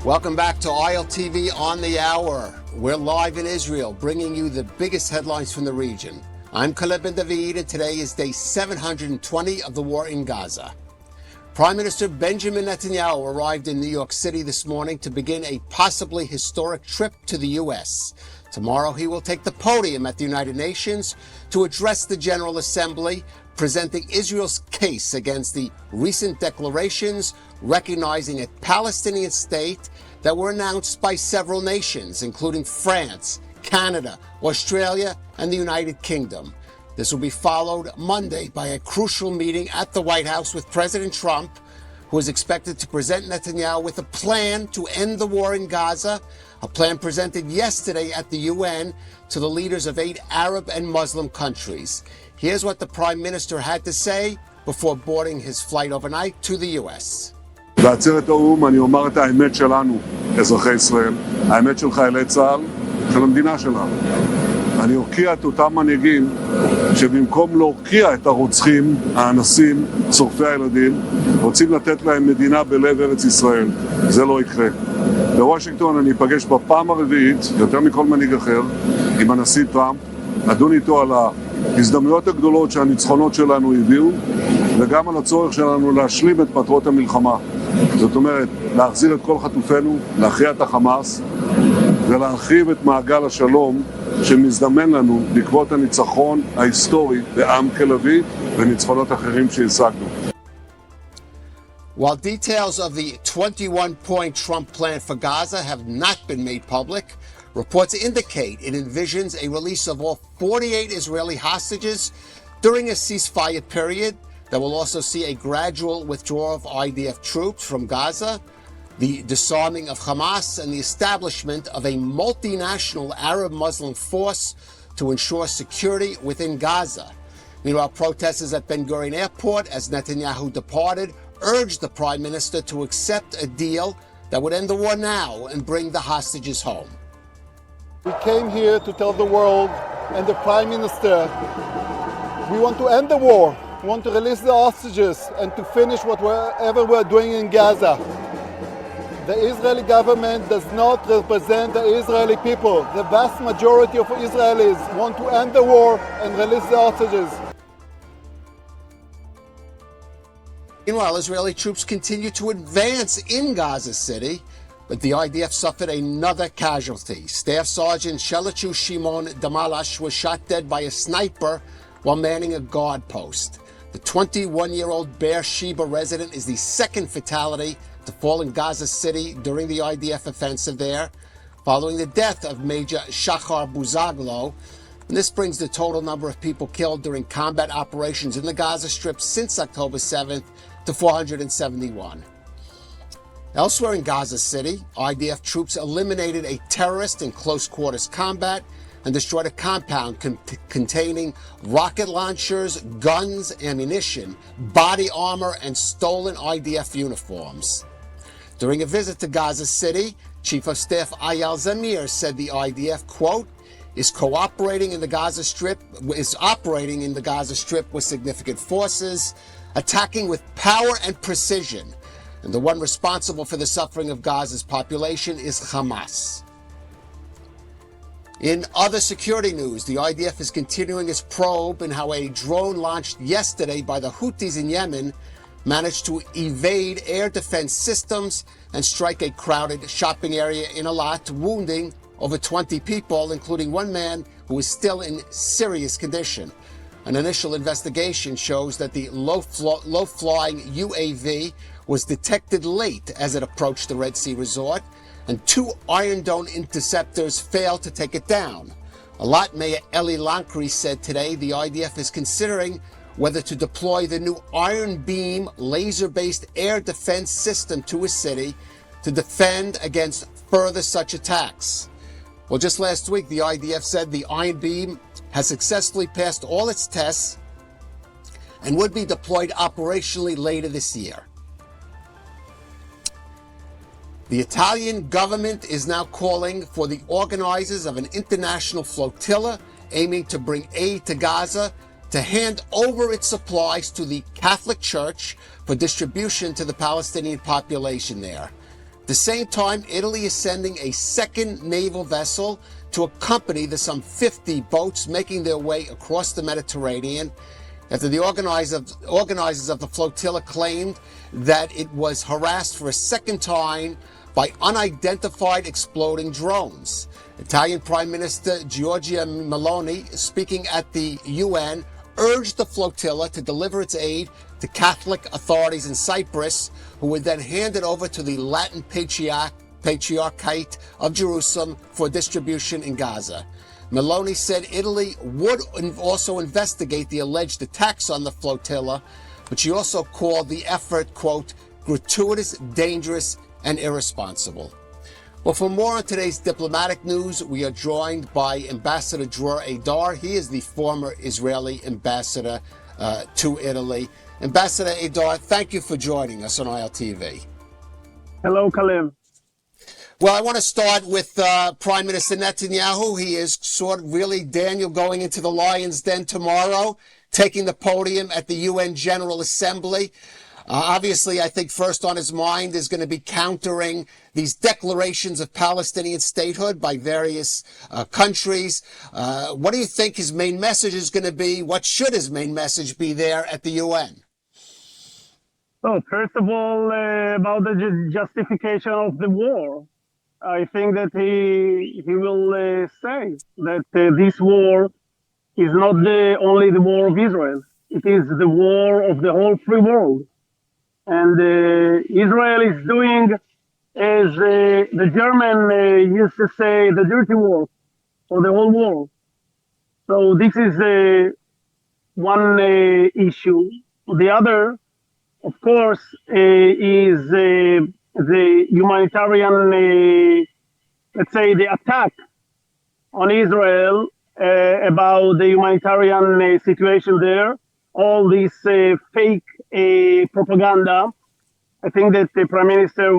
Welcome back to ILTV on the Hour. We're live in Israel, bringing you the biggest headlines from the region. I'm Caleb Ben David, and today is day 720 of the war in Gaza. Prime Minister Benjamin Netanyahu arrived in New York City this morning to begin a possibly historic trip to the U.S. Tomorrow, he will take the podium at the United Nations to address the General Assembly, presenting Israel's case against the recent declarations recognizing a Palestinian state that were announced by several nations, including France, Canada, Australia, and the United Kingdom. This will be followed Monday by a crucial meeting at the White House with President Trump, who is expected to present Netanyahu with a plan to end the war in Gaza, a plan presented yesterday at the UN to the leaders of 8 Arab and Muslim countries. Here's what the Prime Minister had to say before boarding his flight overnight to the U.S. בעצרת האו"ם אני אומר את האמת שלנו, אזרחי ישראל, האמת של חיילי צה"ל, של המדינה שלנו. אני אוקיע את אותם מנהיגים שבמקום להוקיע את הרוצחים, האנסים, שורפי הילדים, רוצים לתת להם מדינה בלב ארץ ישראל. זה לא יקרה. בוושינגטון אני אפגש בפעם הרביעית, יותר מכל מנהיג אחר, עם הנשיא טראמפ, אדון איתו על ההזדמנויות הגדולות שהניצחונות שלנו הביאו, וגם על הצורך שלנו להשלים את מטרות המלחמה. זאת אומרת, להחזיר את כל חטופינו, להכריע את החמאס, ולהרחיב את מעגל השלום שמזדמן לנו בעקבות הניצחון ההיסטורי בעם תל אביב וניצחונות אחרים שהשגנו. While details of the 21-point Trump plan for Gaza have not been made public, reports indicate it envisions a release of all 48 Israeli hostages during a ceasefire period that will also see a gradual withdrawal of IDF troops from Gaza, the disarming of Hamas, and the establishment of a multinational Arab-Muslim force to ensure security within Gaza. Meanwhile, protesters at Ben Gurion Airport, as Netanyahu departed, urged the Prime Minister to accept a deal that would end the war now and bring the hostages home. We came here to tell the world and the Prime Minister we want to end the war. We want to release the hostages and to finish whatever we're doing in Gaza. The Israeli government does not represent the Israeli people. The vast majority of Israelis want to end the war and release the hostages. Meanwhile, Israeli troops continue to advance in Gaza City, but the IDF suffered another casualty. Staff Sergeant Shelachu Shimon Damalash was shot dead by a sniper while manning a guard post. The 21-year-old Beersheba resident is the second fatality to fall in Gaza City during the IDF offensive there, following the death of Major Shachar Buzaglo. And this brings the total number of people killed during combat operations in the Gaza Strip since October 7th to 471. Elsewhere in Gaza City, IDF troops eliminated a terrorist in close-quarters combat and destroyed a compound containing rocket launchers, guns, ammunition, body armor, and stolen IDF uniforms. During a visit to Gaza City, Chief of Staff Eyal Zamir said the IDF, quote, is operating in the Gaza Strip with significant forces, attacking with power and precision. And the one responsible for the suffering of Gaza's population is Hamas. In other security news, the IDF is continuing its probe in how a drone launched yesterday by the Houthis in Yemen managed to evade air defense systems and strike a crowded shopping area in Eilat, wounding over 20 people, including one man who is still in serious condition. An initial investigation shows that the low-flying UAV was detected late as it approached the Red Sea resort, and 2 Iron Dome interceptors failed to take it down. Eilat Mayor Eli Lankri said today the IDF is considering whether to deploy the new Iron Beam laser-based air defense system to a city to defend against further such attacks. Well, just last week, the IDF said the Iron Beam has successfully passed all its tests and would be deployed operationally later this year. The Italian government is now calling for the organizers of an international flotilla aiming to bring aid to Gaza to hand over its supplies to the Catholic Church for distribution to the Palestinian population there. At the same time, Italy is sending a second naval vessel to accompany the some 50 boats making their way across the Mediterranean after the organizers of the flotilla claimed that it was harassed for a second time by unidentified exploding drones. Italian Prime Minister Giorgia Meloni, speaking at the UN, urged the flotilla to deliver its aid to Catholic authorities in Cyprus, who would then hand it over to the Latin Patriarchate of Jerusalem for distribution in Gaza. Meloni said Italy would also investigate the alleged attacks on the flotilla, but she also called the effort, quote, gratuitous, dangerous, and irresponsible. Well, for more on today's diplomatic news, we are joined by Ambassador Dror Eydar. He is the former Israeli ambassador to Italy. Ambassador Eydar, thank you for joining us on ILTV. Hello, Caleb. Well, I want to start with Prime Minister Netanyahu. He is sort of really, Daniel, going into the lion's den tomorrow, taking the podium at the UN General Assembly. Obviously, I think first on his mind is going to be countering these declarations of Palestinian statehood by various countries. What do you think his main message is going to be? What should his main message be there at the UN? So, first of all, about the justification of the war. I think that he will say that this war is not only the war of Israel. It is the war of the whole free world. And Israel is doing, as the German used to say, the dirty war for the whole world. So this is one issue. The other, of course, is the humanitarian, let's say, the attack on Israel about the humanitarian situation there, all this fake propaganda. I think that the Prime Minister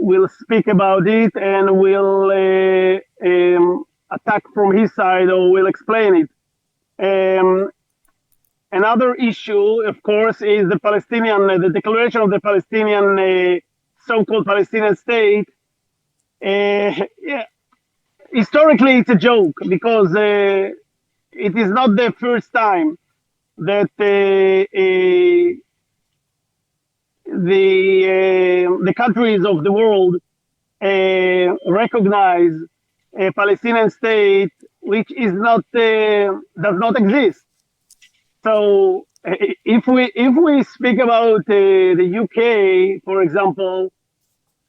will speak about it and will attack from his side, or will explain it. Another issue, of course, is the declaration of the Palestinian, so-called Palestinian state. Historically, it's a joke because it is not the first time that the countries of the world recognize a Palestinian state which is not does not exist. So if we speak about the UK, for example,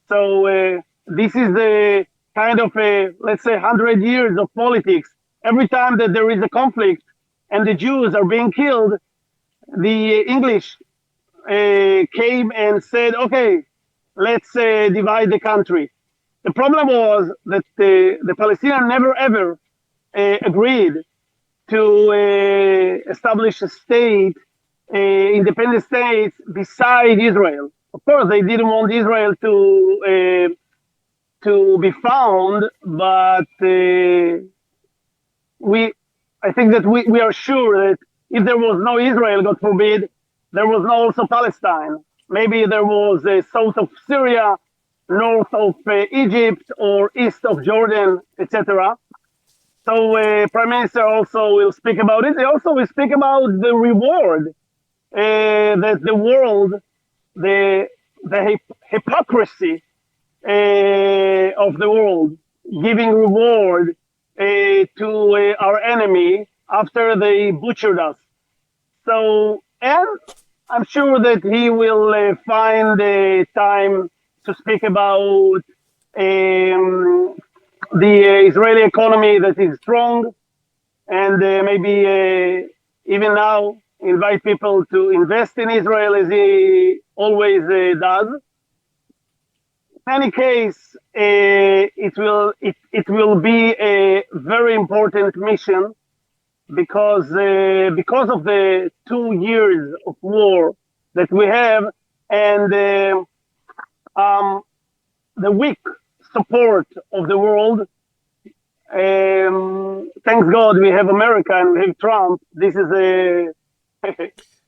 so this is the kind of let's say 100 years of politics. Every time that there is a conflict and the Jews are being killed, the English came and said, okay, let's divide the country. The problem was that the Palestinians never ever agreed to establish a state, independent states beside Israel. Of course, they didn't want Israel to be found, but I think that we are sure that if there was no Israel, God forbid, there was no also Palestine. Maybe there was south of Syria, north of Egypt, or east of Jordan, etc. So Prime Minister also will speak about it. He also will speak about the reward that the world, the hypocrisy of the world, giving reward to our enemy after they butchered us. So, and I'm sure that he will find time to speak about the Israeli economy that is strong, and maybe even now invite people to invest in Israel as he always does. In any case, it will be a very important mission because of the 2 years of war that we have, and the weak support of the world. Thanks God we have America and we have Trump. This is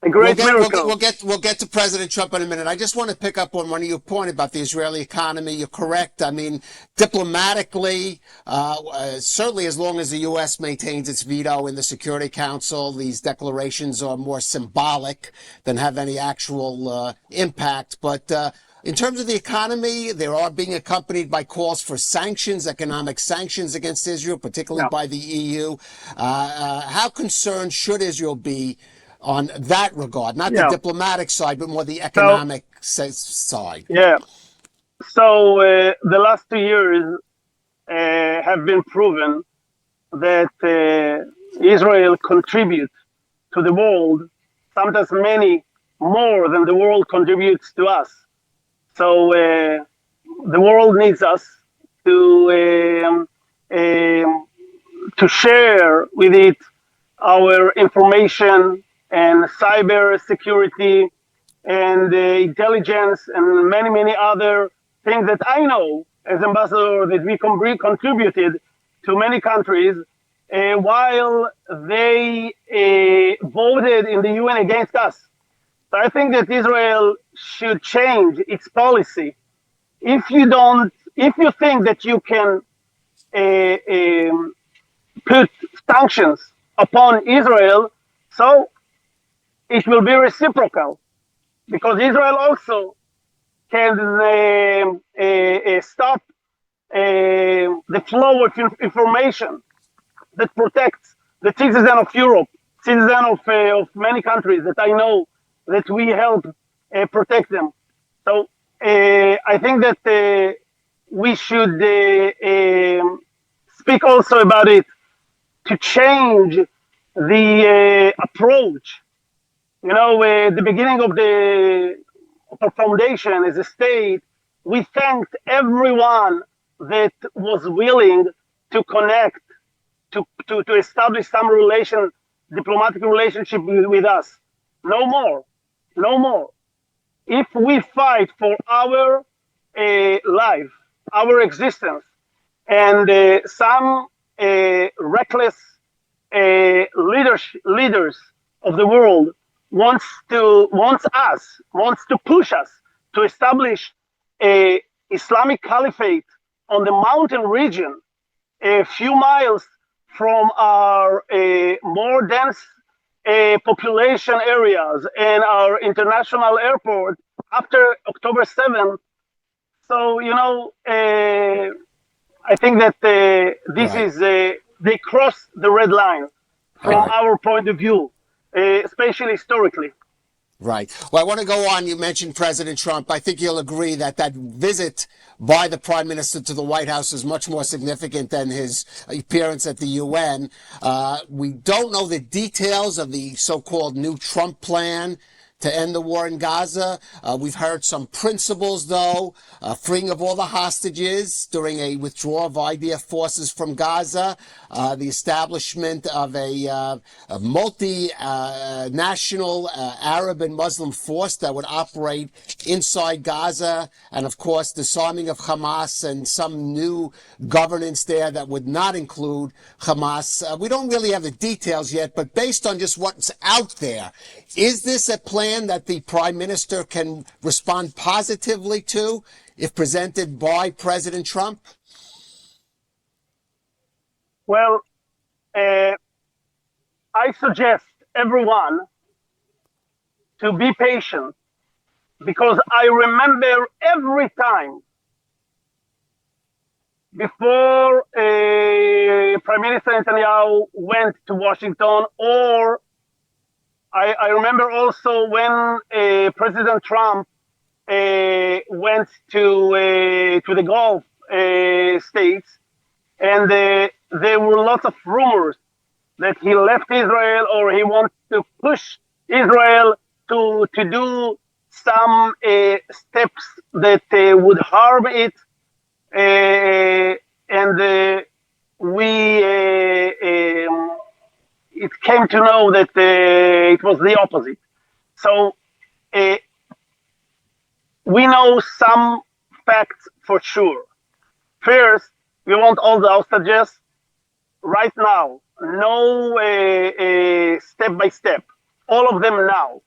A great miracle. We'll get to President Trump in a minute. I just want to pick up on one of your points about the Israeli economy. You're correct. I mean, diplomatically, certainly as long as the U.S. maintains its veto in the Security Council, these declarations are more symbolic than have any actual impact. But in terms of the economy, they are being accompanied by calls for sanctions, economic sanctions against Israel, particularly by the EU. How concerned should Israel be on that regard, not the diplomatic side, but more the economic side? Yeah. So the last 2 years have been proven that Israel contributes to the world, sometimes many more than the world contributes to us. So the world needs us to share with it our information and cyber security and intelligence and many, many other things that I know as ambassador that we contributed to many countries while they voted in the UN against us. So I think that Israel should change its policy. If you think that you can put sanctions upon Israel, so it will be reciprocal, because Israel also can stop the flow of information that protects the citizen of Europe, citizen of many countries that I know that we help protect them. So I think that we should speak also about it to change the approach. You know, the beginning of our foundation as a state, we thanked everyone that was willing to connect, to establish some diplomatic relationship with us. No more. If we fight for our life, our existence, and some reckless leaders of the world wants to push us to establish a Islamic caliphate on the mountain region, a few miles from our more dense population areas and our international airport after October 7th. So, you know, I think that this is, they cross the red line from our point of view, especially historically. Right. Well, I want to go on. You mentioned President Trump. I think you'll agree that that visit by the Prime Minister to the White House is much more significant than his appearance at the UN. We don't know the details of the so-called new Trump plan to end the war in Gaza. We've heard some principles, though, freeing of all the hostages during a withdrawal of IDF forces from Gaza, the establishment of a multinational Arab and Muslim force that would operate inside Gaza, and, of course, disarming of Hamas and some new governance there that would not include Hamas. We don't really have the details yet, but based on just what's out there, is this a plan that the Prime Minister can respond positively to if presented by President Trump? Well, I suggest everyone to be patient, because I remember every time before Prime Minister Netanyahu went to Washington, or I remember also when President Trump went to the Gulf states, and there were lots of rumors that he left Israel, or he wants to push Israel to do some steps that would harm it, and it came to know that it was the opposite. So we know some facts for sure. First, we want all the hostages right now, no step by step, all of them now.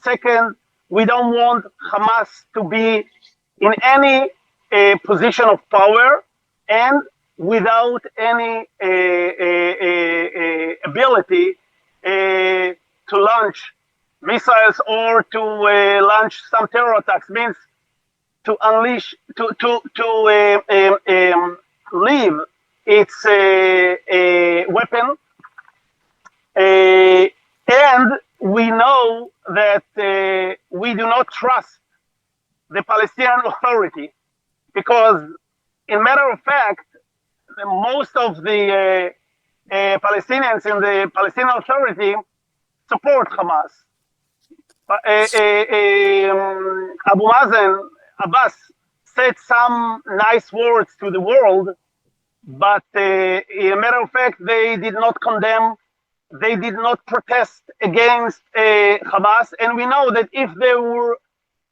Second, we don't want Hamas to be in any position of power and without any ability to launch missiles or to launch some terror attacks. Means to unleash, leave its weapon. And we know that we do not trust the Palestinian Authority because, in matter of fact, most of the Palestinians in the Palestinian Authority support Hamas. Abu Mazen, Abbas, said some nice words to the world, but in a matter of fact, they did not condemn, they did not protest against Hamas. And we know that if there were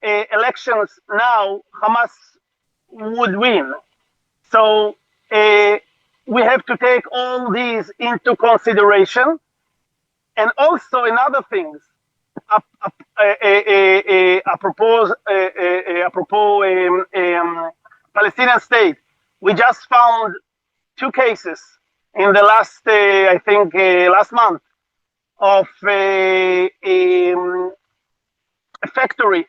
elections now, Hamas would win. So we have to take all these into consideration. And also in other things, apropos Palestinian state, we just found 2 cases in the last, I think, last month of a factory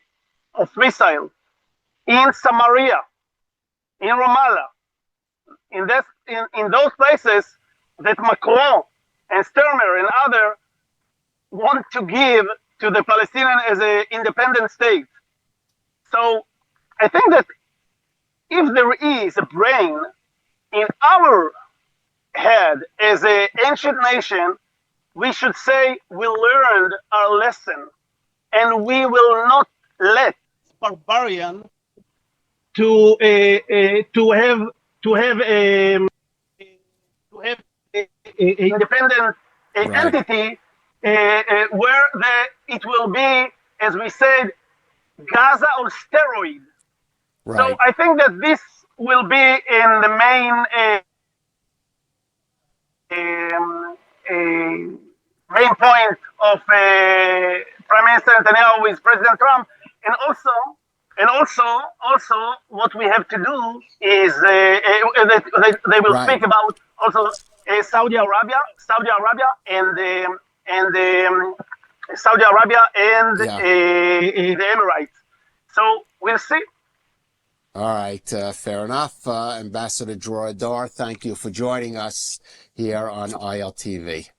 of missile in Samaria, in Ramallah, in those places that Macron and Sturmer and others want to give to the Palestinian as an independent state. So I think that if there is a brain in our head as an ancient nation, we should say we learned our lesson and we will not let barbarian to have a independent entity where it will be, as we said, Gaza on steroid. Right. So I think that this will be in the main point of Prime Minister Netanyahu with President Trump, and also what we have to do is they will speak about also Saudi Arabia and the Emirates. So we'll see. All right, fair enough. Ambassador Dror, Eydar, thank you for joining us here on ILTV.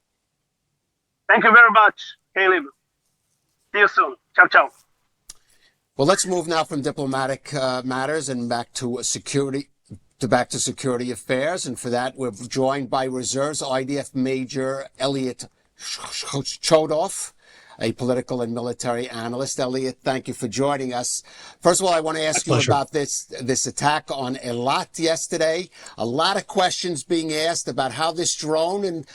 Thank you very much, Caleb. See you soon. Ciao, ciao. Well, let's move now from diplomatic matters and back to security affairs. And for that, we're joined by Reserves IDF Major Eilat Chodov, a political and military analyst. Eilat, thank you for joining us. First of all, I want to ask you about this attack on Eilat yesterday. A lot of questions being asked about how this drone, and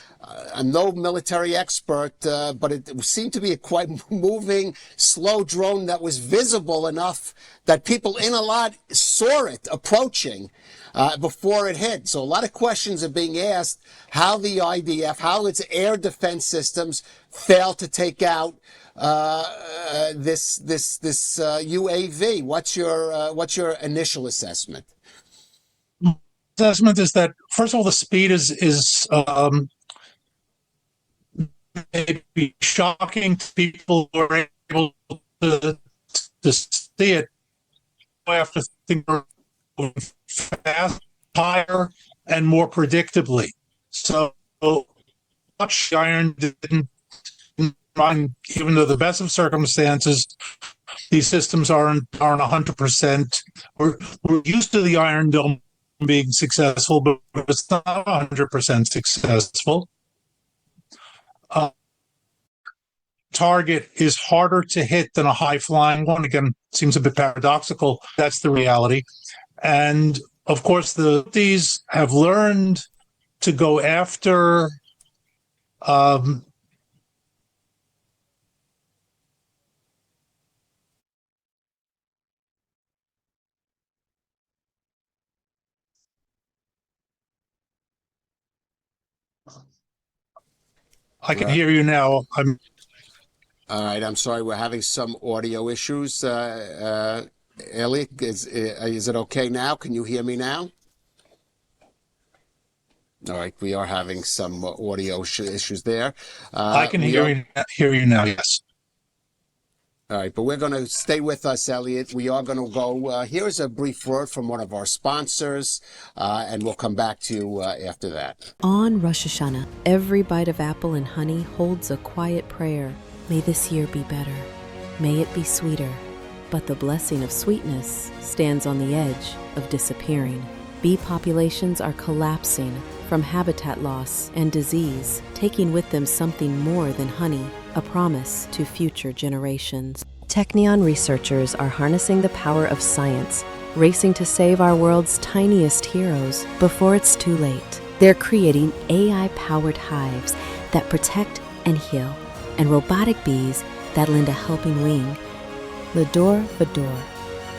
I'm no military expert, but it seemed to be a quite moving, slow drone that was visible enough that people in Eilat saw it approaching before it hit. So a lot of questions are being asked how the IDF, how its air defense systems failed to take out this UAV. What's your initial assessment? Assessment is that, first of all, the speed is maybe shocking to people who are able to see it after things are moving fast, higher, and more predictably. So much iron didn't run, even though the best of circumstances, these systems aren't 100%. We're used to the Iron Dome being successful, but it's not 100% successful. Target is harder to hit than a high-flying one. Again, seems a bit paradoxical. That's the reality. And of course, the Houthis have learned to go after I can hear you now. All right, I'm sorry, we're having some audio issues. Elliot, is it okay now? Can you hear me now? All right, we are having some audio issues there. I can hear you now, yes. All right, but we're going to stay with us, Elliot. We are going to go. Here is a brief word from one of our sponsors, and we'll come back to you after that. On Rosh Hashanah, every bite of apple and honey holds a quiet prayer. May this year be better. May it be sweeter. But the blessing of sweetness stands on the edge of disappearing. Bee populations are collapsing from habitat loss and disease, taking with them something more than honey, a promise to future generations. Technion researchers are harnessing the power of science, racing to save our world's tiniest heroes before it's too late. They're creating AI-powered hives that protect and heal, and robotic bees that lend a helping wing. L'Dor V'Dor,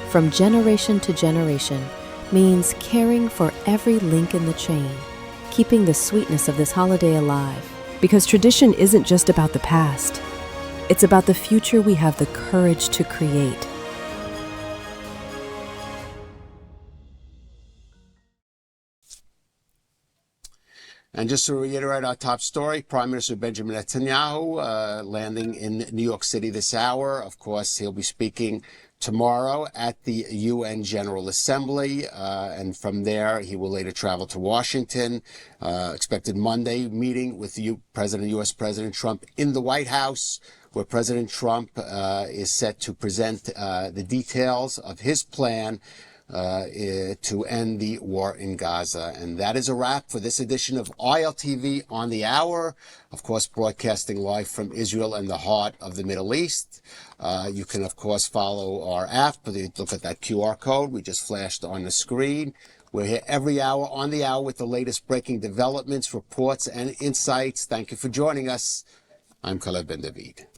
from generation to generation, means caring for every link in the chain, keeping the sweetness of this holiday alive. Because tradition isn't just about the past, it's about the future we have the courage to create. And just to reiterate our top story, Prime Minister Benjamin Netanyahu landing in New York City this hour. Of course, he'll be speaking tomorrow at the UN General Assembly, and from there he will later travel to Washington. Expected Monday meeting with U.S. President Trump in the White House, where President Trump is set to present the details of his plan to end the war in Gaza. And that is a wrap for this edition of ILTV on the Hour, of course, broadcasting live from Israel and the heart of the Middle East. You can, of course, follow our app. Look at that QR code we just flashed on the screen. We're here every hour on the hour with the latest breaking developments, reports, and insights. Thank you for joining us. I'm Caleb Ben David.